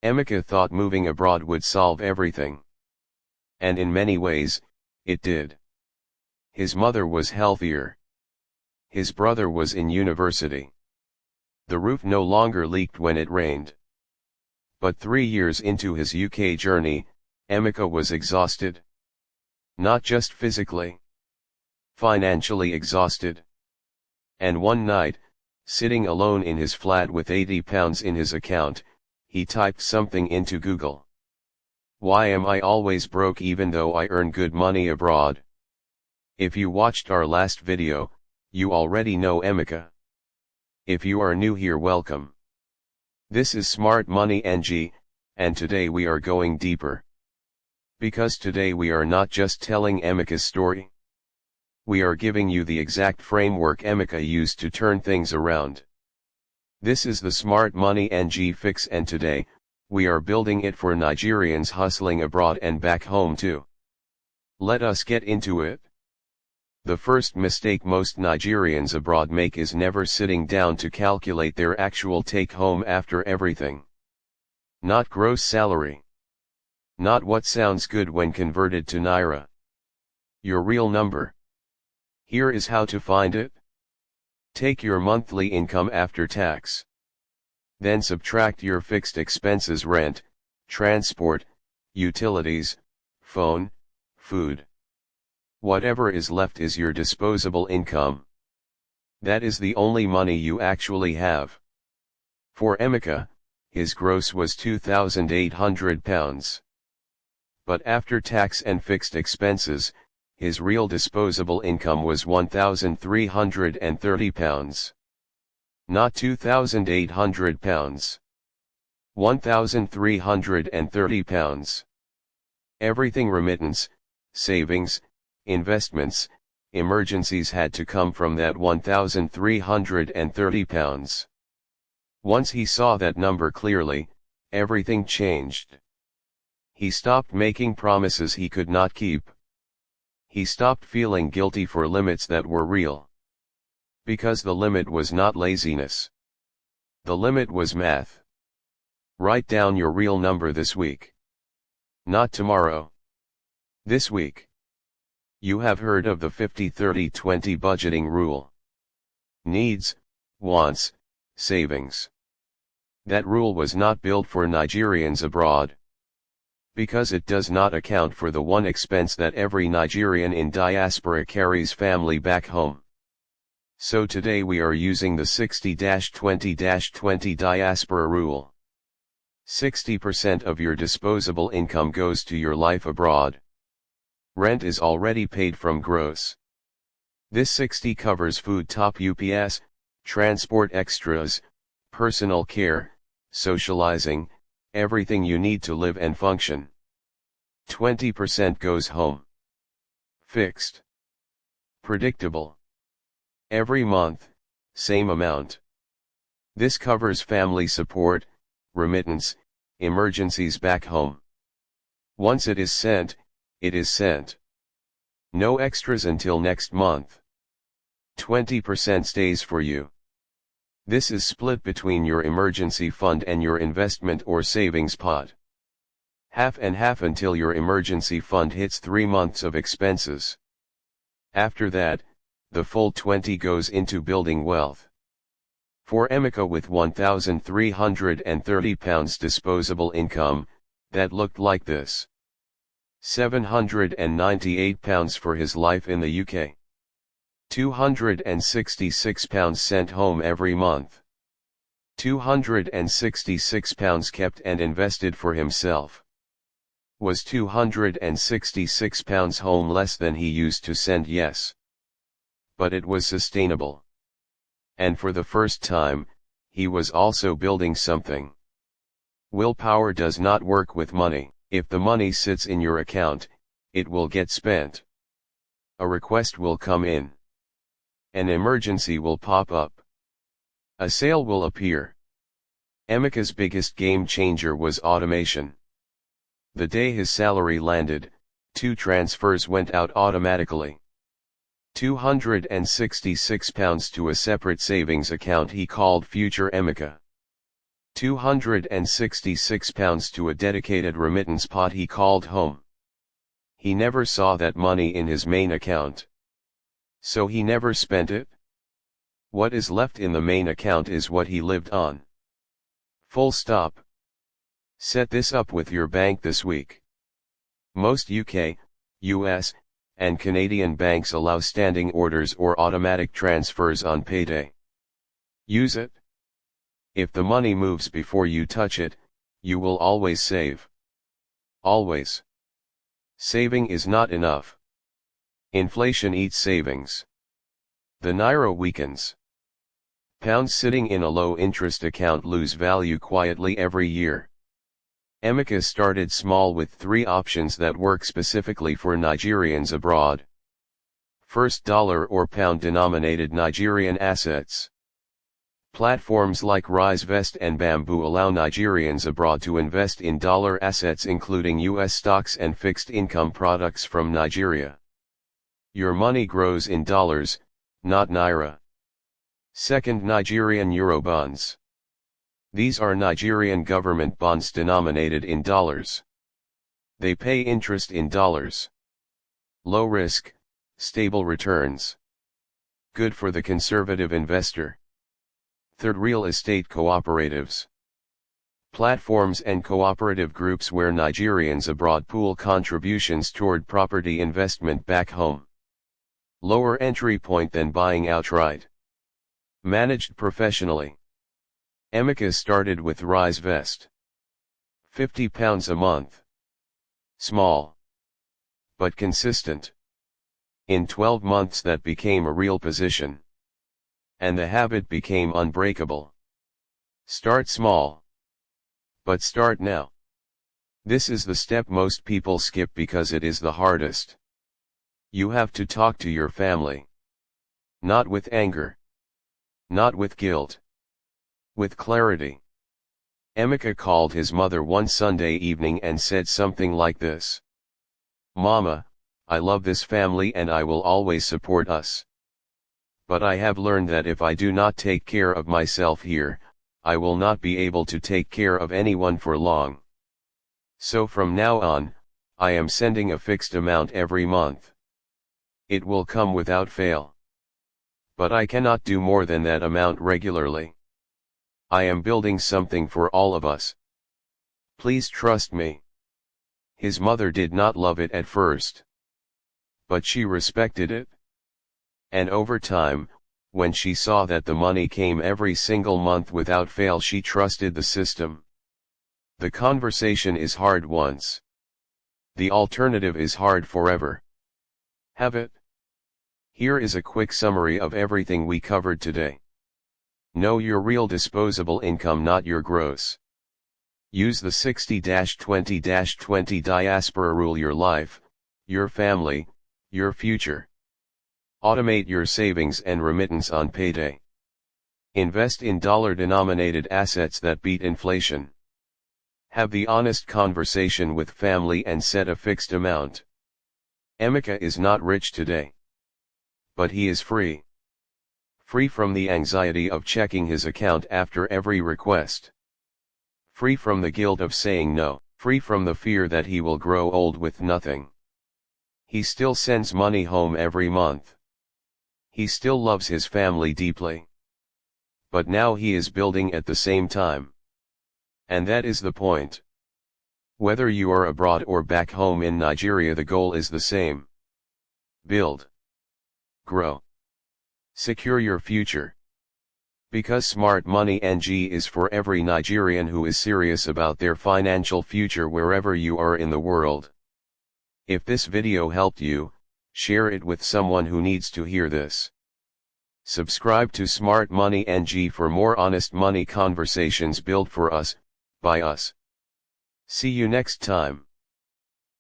Emeka thought moving abroad would solve everything. And in many ways, it did. His mother was healthier. His brother was in university. The roof no longer leaked when it rained. But 3 years into his UK journey, Emeka was exhausted. Not just physically. Financially exhausted. And one night, sitting alone in his flat with £80 in his account, he typed something into Google. Why am I always broke even though I earn good money abroad? If you watched our last video, you already know Emeka. If you are new here, welcome. This is Smart Money NG, and today we are going deeper. Because today we are not just telling Emeka's story. We are giving you the exact framework Emeka used to turn things around. This is the Smart Money NG fix, and today, we are building it for Nigerians hustling abroad and back home too. Let us get into it. The first mistake most Nigerians abroad make is never sitting down to calculate their actual take-home after everything. Not gross salary. Not what sounds good when converted to Naira. Your real number. Here is how to find it. Take your monthly income after tax. Then subtract your fixed expenses: rent, transport, utilities, phone, food. Whatever is left is your disposable income. That is the only money you actually have. For Emeka, his gross was £2,800. But after tax and fixed expenses, his real disposable income was £1,330. Not £2,800. £1,330. Everything: remittance, savings, investments, emergencies had to come from that £1,330. Once he saw that number clearly, everything changed. He stopped making promises he could not keep. He stopped feeling guilty for limits that were real. Because the limit was not laziness. The limit was math. Write down your real number this week. Not tomorrow. This week. You have heard of the 50-30-20 budgeting rule. Needs, wants, savings. That rule was not built for Nigerians abroad. Because it does not account for the one expense that every Nigerian in diaspora carries: family back home. So today we are using the 60-20-20 Diaspora Rule. 60% of your disposable income goes to your life abroad. Rent is already paid from gross. This 60 covers food, top UPS, transport extras, personal care, socializing, everything you need to live and function. 20% goes home. Fixed. Predictable. Every month, same amount. This covers family support, remittance, emergencies back home. Once it is sent, it is sent. No extras until next month. 20% stays for you. This is split between your emergency fund and your investment or savings pot. Half and half until your emergency fund hits 3 months of expenses. After that, the full 20 goes into building wealth. For Emeka, with £1,330 disposable income, that looked like this. £798 for his life in the UK. £266 sent home every month. £266 kept and invested for himself. Was £266 home less than he used to send? Yes. But it was sustainable. And for the first time, he was also building something. Willpower does not work with money. If the money sits in your account, it will get spent. A request will come in. An emergency will pop up. A sale will appear. Emeka's biggest game changer was automation. The day his salary landed, 2 transfers went out automatically. £266 to a separate savings account he called Future Emeka. £266 to a dedicated remittance pot he called home. He never saw that money in his main account. So he never spent it? What is left in the main account is what he lived on. Full stop. Set this up with your bank this week. Most UK, US, and Canadian banks allow standing orders or automatic transfers on payday. Use it. If the money moves before you touch it, you will always save. Always. Saving is not enough. Inflation eats savings. The Naira weakens. Pounds sitting in a low-interest account lose value quietly every year. Emeka started small with 3 options that work specifically for Nigerians abroad. First, dollar or pound-denominated Nigerian assets. Platforms like RiseVest and Bamboo allow Nigerians abroad to invest in dollar assets including US stocks and fixed income products from Nigeria. Your money grows in dollars, not Naira. Second, Nigerian Eurobonds. These are Nigerian government bonds denominated in dollars. They pay interest in dollars. Low risk, stable returns. Good for the conservative investor. Third, real estate cooperatives. Platforms and cooperative groups where Nigerians abroad pool contributions toward property investment back home. Lower entry point than buying outright. Managed professionally. Emeka started with RiseVest. £50 a month. Small. But consistent. In 12 months that became a real position. And the habit became unbreakable. Start small. But start now. This is the step most people skip because it is the hardest. You have to talk to your family. Not with anger. Not with guilt. With clarity. Emeka called his mother one Sunday evening and said something like this. "Mama, I love this family and I will always support us. But I have learned that if I do not take care of myself here, I will not be able to take care of anyone for long. So from now on, I am sending a fixed amount every month. It will come without fail. But I cannot do more than that amount regularly. I am building something for all of us. Please trust me." His mother did not love it at first. But she respected it. And over time, when she saw that the money came every single month without fail, she trusted the system. The conversation is hard once. The alternative is hard forever. Have it? Here is a quick summary of everything we covered today. Know your real disposable income, not your gross. Use the 60-20-20 Diaspora Rule: your life, your family, your future. Automate your savings and remittance on payday. Invest in dollar-denominated assets that beat inflation. Have the honest conversation with family and set a fixed amount. Emeka is not rich today. But he is free. Free from the anxiety of checking his account after every request. Free from the guilt of saying no. Free from the fear that he will grow old with nothing. He still sends money home every month. He still loves his family deeply. But now he is building at the same time. And that is the point. Whether you are abroad or back home in Nigeria, the goal is the same. Build. Grow. Secure your future. Because Smart Money NG is for every Nigerian who is serious about their financial future wherever you are in the world. If this video helped you, share it with someone who needs to hear this. Subscribe to Smart Money NG for more honest money conversations built for us, by us. See you next time.